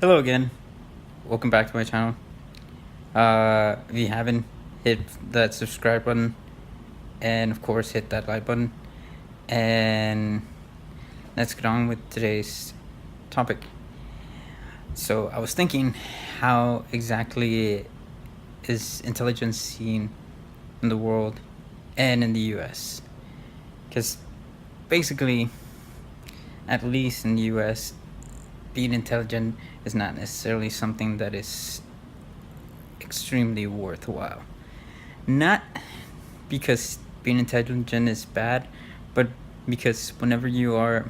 Hello again. Welcome back to my channel. If you haven't, hit that subscribe button and of course hit that like button, and let's get on with today's topic. So I was thinking, how exactly is intelligence seen in the world and in the US? Because basically, at least in the US, being intelligent is not necessarily something that is extremely worthwhile. Not because being intelligent is bad, but because whenever you are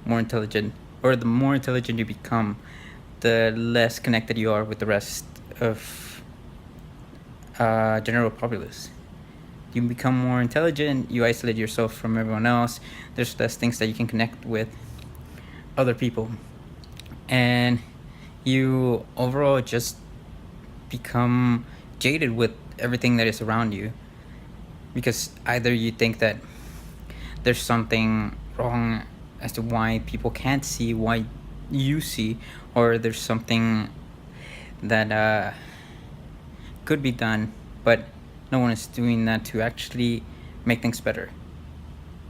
more intelligent, or the more intelligent you become, the less connected you are with the rest of general populace. You become more intelligent, you isolate yourself from everyone else, there's less things that you can connect with other people, and you overall just become jaded with everything that is around you, because either you think that there's something wrong as to why people can't see why you see, or there's something that could be done, but no one is doing that to actually make things better.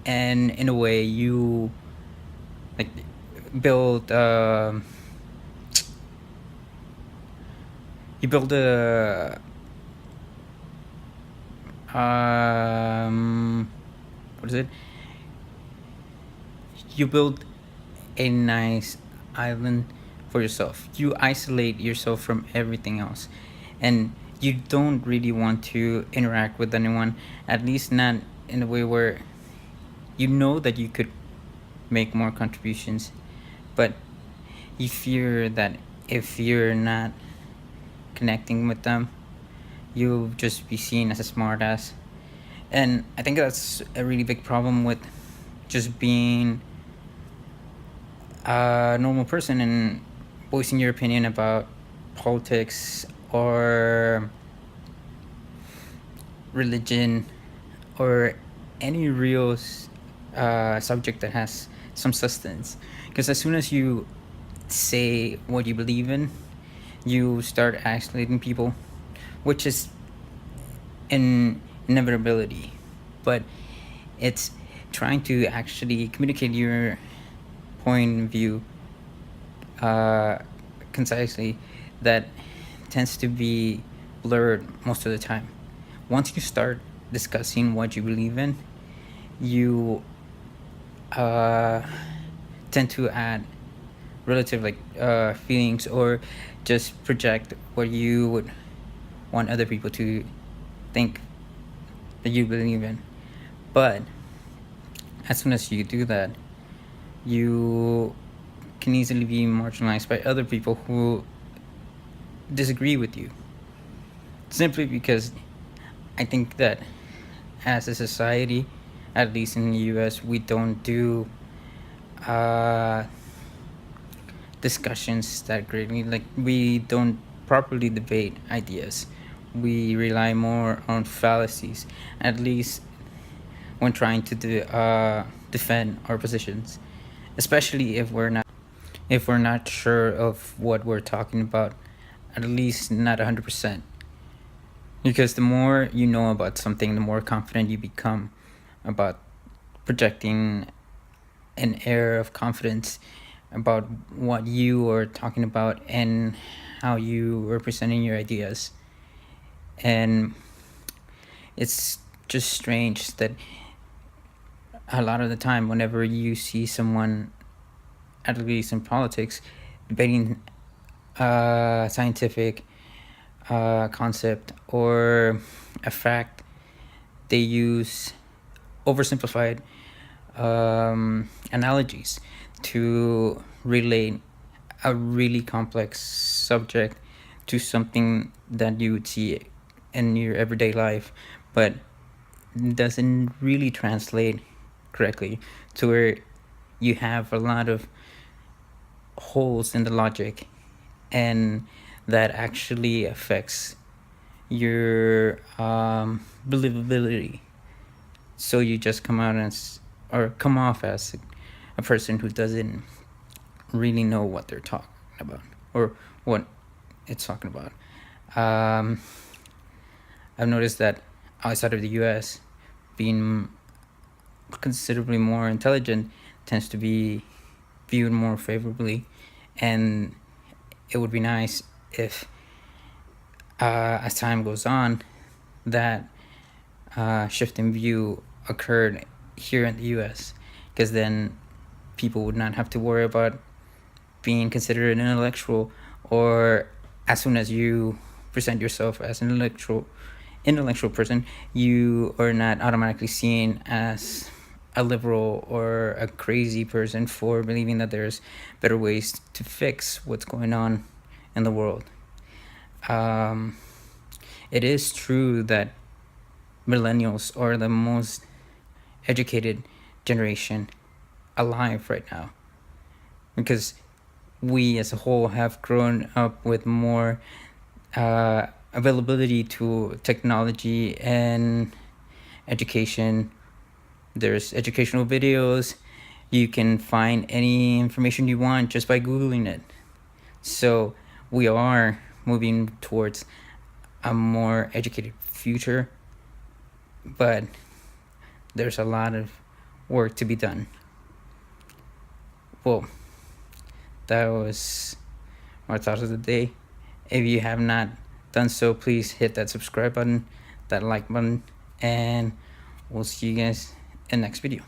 And in a way, you like build you build a what is it? You build a nice island for yourself. You isolate yourself from everything else, and you don't really want to interact with anyone, at least not in a way where you know that you could make more contributions, but you fear that if you're not connecting with them, you'll just be seen as a smartass. And I think that's a really big problem with just being a normal person and voicing your opinion about politics or religion or any real subject that has some substance. Because as soon as you say what you believe in, you start isolating people, which is an inevitability. But it's trying to actually communicate your point of view concisely that tends to be blurred most of the time. Once you start discussing what you believe in, you tend to add relative feelings, or just project what you would want other people to think that you believe in. But as soon as you do that, you can easily be marginalized by other people who disagree with you, simply because I think that as a society, at least in the US, we don't do discussions that greatly. Like, we don't properly debate ideas. We rely more on fallacies, at least when trying to defend our positions, especially if we're not sure of what we're talking about, at least not 100%. Because the more you know about something, the more confident you become about projecting an air of confidence about what you are talking about and how you are presenting your ideas. And it's just strange that a lot of the time, whenever you see someone, at least in politics, debating a scientific concept or a fact, they use oversimplified analogies to relate a really complex subject to something that you would see in your everyday life, but doesn't really translate correctly, to where you have a lot of holes in the logic, and that actually affects your believability. So you just come off as a person who doesn't really know what they're talking about. or what it's talking about. Um, I've noticed that outside of the US, being considerably more intelligent tends to be viewed more favorably, and it would be nice if, as time goes on, that shift in view occurred here in the US, because then people would not have to worry about being considered an intellectual, or as soon as you present yourself as an intellectual person, you are not automatically seen as a liberal or a crazy person for believing that there's better ways to fix what's going on in the world. It is true that millennials are the most educated generation alive right now, because we as a whole have grown up with more availability to technology and education. There's educational videos. You can find any information you want just by Googling it. So we are moving towards a more educated future, but there's a lot of work to be done. Well, that was my thoughts of the day. If you have not done so, please hit that subscribe button, that like button, and we'll see you guys in the next video.